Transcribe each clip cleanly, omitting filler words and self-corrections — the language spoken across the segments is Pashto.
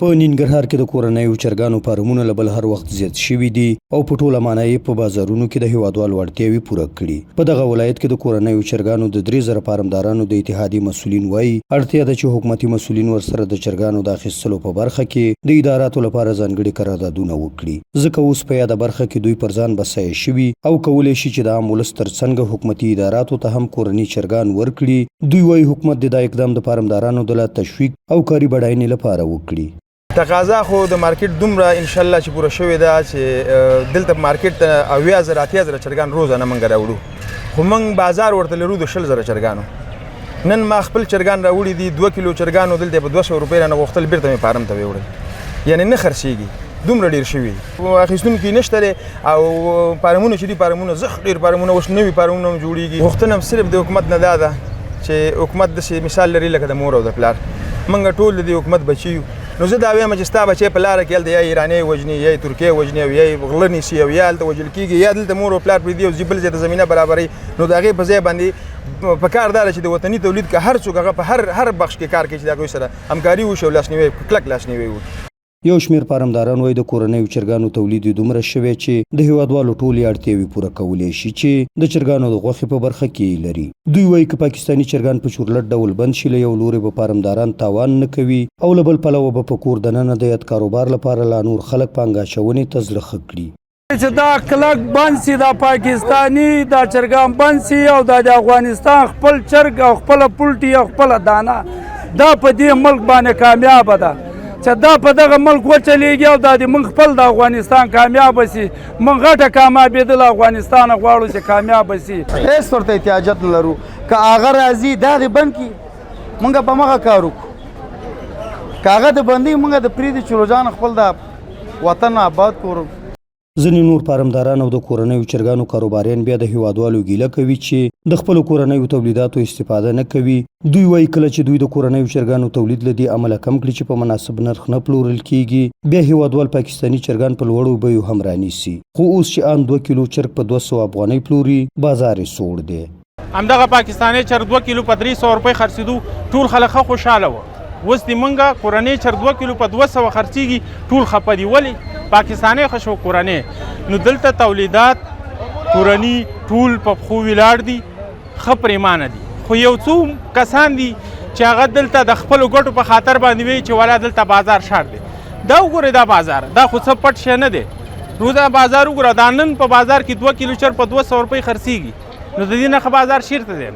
په ننګرهار کې د کورنیو چرګانو فارمونه له بل هر وخت زیات شوي دي او په ټوله معنی یې په بازارونو کې د هیوادوالو اړتیاوې پوره کړي. په دغه ولایت کې د کورنیو چرګانو د 3000 فارمدارانو د اتحادیې مسؤلین وایي اړتیا ده چې حکومتي مسؤلین ورسره د چرګانو د اخیستلو په برخه کې د اداراتو لپاره ځانګړي قراردادونه وکړي، ځکه اوس په یاده برخه کې دوی پر ځان بسایه شوي او کولی شي چې د عام ولس ترڅنګ حکومتي اداراتو ته هم کورني چرګان ورکړي. دوی وایي حکومت د اقدام د فارمدارانو د لا تشویق او کاري بډاینې لپاره وکړي. تقاضا خو د مارکیټ دومره ان شاء الله چې پوره شوې ده چې دلته مارکیټ ته 8000 8000 چرګان روزانه موږ راوړو، خو موږ بازار ورته لرو د 10000 چرګانو. نن ما خپل چرګان راوړي دي 2 کیلو چرګانو دلته په 200 روپۍ نه غوښتل بیرته مې فارم ته وړل، یعنی نه خرڅېږي، دومره ډیر شوي اخیستونکي نشته او فارمونه چې دي فارمونه زخ ډیر فارمونه اوس نوي فارمونه جوړیږي. غوښتنه صرف د حکومت نه ده چې حکومت د مثال لري لکه د مور او د پلار، موږ ټول د حکومت بچي یو. نو زه دا وایم چې ستا بچی په لاره کې هلته یا ایراني وژني یا ترکیې وژني او یا غله نیسي او یا هلته وژل کېږي یا دلته مور او پلار پرېږدي او بل ځای ته زمینه برابروي. نو د هغې په ځای باندې په کار دا ده چې د وطني تولید که هر څوک هغه په هر بخش کې کار کوي چې د هغوی سره همکاري وشي او لاسنیوی کلک لاسنیوی وکړي. یو شمېر فارمداران وایي د کورنیو چرګانو تولید دومره شوی چې د هیوادوالو ټولې اړتیاوې پوره کولی شي چې د چرګانو د غوښې په برخه کې لري. دوی وایي که پاکستاني چرګان په چورلټ ډول بند شي له یو لوري به فارمداران تاوان نه کوي او له بل پلوه به په کور دننه د یاد کاروبار لپاره لا نور خلک پانګه اچونې ته زړه ښه کړي. چې دا کلک بند سي، دا پاکستاني دا چرګان بند سي او دا د افغانستان خپل چرګ او خپل پولټي او خپل دانه دا په دې ملک باندې کامیاب ده چې دا په دغه ملک وچلیږي او دا د موږ خپل د افغانستان کامیاب سي. موږ غټه کامیابېدل افغانستان غواړو چې کامیاب سي. هېڅ ورته احتیاجات نه لرو، که هغه راځي دا دې بند کړي موږ په مغه کار وکړو، که هغه د بندي موږ د پرېږدي چې روزانه خپل د وطن آباد کړو. ځینې نور فارمداران او د کورنیو چرګانو کاروباریان بیا د هیوادوالو ګیله کوي چې د خپلو کورنیو تولیداتو استفاده نه کوي. دوی وایي کله چې دوی د کورنیو چرګانو تولید له دې عمله کم کړي چې په مناسب نرخ نه پلورل کیږي، بیا هیوادوال پاکستاني چرګان په لوړو بیو هم رانیسي. خو اوس چې ان 2 کیلو چرګ په 200 افغانۍ پلوري بازار یې سوړ دی. همدغه پاکستاني چرګ 2 کیلو په 300 روپۍ خرڅېدو ټول خلک ښه خوشحاله وو. اوس د موږ کورنۍ چرګ 2 کیلو په 200 خرڅېږي ټول خفه دي. ولې؟ پاکستاني ښه شو کورنۍ. نو دلته تولیدات کورني ټول په پښو ولاړ دي، ښه پرېمانه دي. خو یو څو کسان دي چې هغه دلته د خپلو ګټو په خاطر باندې وایي چې ولا دلته بازار شاړ دی. دا وګورئ دا بازار دا خو څه پټ شی نه دی. روزه بازار وګوره، دا نن په بازار کې 2 کیلو چرګ په 200 روپۍ خرڅېږي، نو د دې نه ښه بازار چېرته دی؟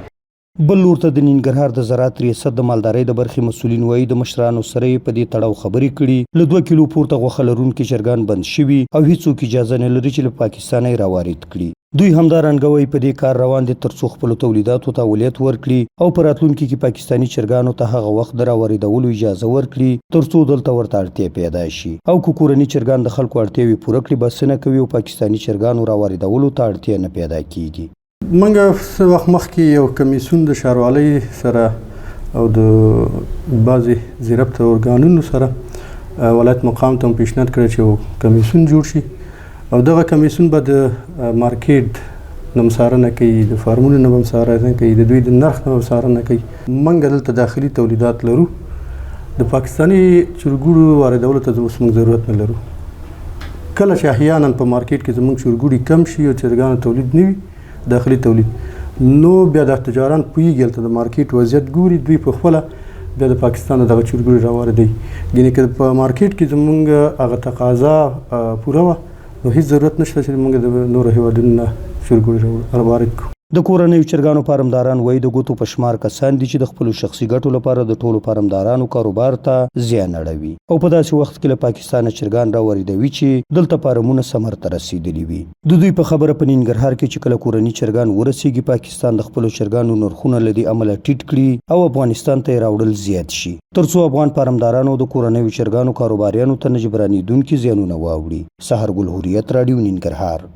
بل لور ته د ننګرهار د زراعت ریاست د مالدارۍ د برخې مسؤلین وایي د مشرانو سره یې په دې تړاو خبرې کړي. له 2 کیلو پورته غوښه لرونکي چرګان بند شوي او هیڅوک اجازه نه لري چې له پاکستانه یې راوارد کړي. دوی همدارنګه وایي په دې کار روان دي ترڅو خپلو تولیداتو ته اولویت ورکړي او په راتلونکي کې پاکستاني چرګانو ته هغه وخت د راواردولو اجازه ورکړي ترڅو دلته ورته اړتیا پیدا شي. او که کورني چرګان د خلکو اړتیاوې پوره کړي بس نه کوي او پاکستاني چرګانو راواردولو ته اړتیا نه پیدا کیږي. موږ څه وخت مخکې یو کمیسیون د ښاروالۍ سره او د بعضې ضربته ارګانونو سره ولایت مقام ته هم پیشنهاد کړی چې یو کمیسیون جوړ شي او دغه کمیسیون به د مارکیټ نه څارنه کوي، د فارمونو نه به څارنه کوي، د دوی د نرخ نه به څارنه کوي. موږ دلته داخلي تولیدات لرو، د پاکستاني چرګوړو واردولو ته اوس موږ ضرورت نه لرو. کله چې احیانا په مارکیټ کې زموږ چرګوړي کم شي او چرګانو تولید نه وي داخلي تولید، نو بیا د تجاران پوهېږي هلته د مارکیټ وضعیت ګوري، دوی په خپله بیا د پاکستان دغه چرګوړي راواردوي. یعنې که په مارکیټ کې زموږ هغه تقاضا پوره وه نو هېڅ ضرورت نشته چې موږ د نورو هېوادونو نه چرګوړي راوارد کړو. د کورنیو چرګانو فارمداران وایي د ګوتو په شمار کسان دي چې د خپلو شخصي ګټو لپاره د ټولو فارمدارانو کاروبار ته زیان اړوي او په داسې وخت کې له پاکستانه چرګان راواردوي چې دلته فارمونه ثمر ته رسېدلي وي. د دوی په خبره په ننګرهار کې چې کله کورني چرګان ورسېږي پاکستان د خپلو چرګانو نرخونه له دې امله ټیټ کړي او افغانستان ته یې راوړل زیات شي ترڅو افغان فارمدارانو د کورنیو چرګانو کاروباریانو ته نه جبرانېدونکي زیانونه واوړي. سحر ګل هوریت راډیو ننګرهار.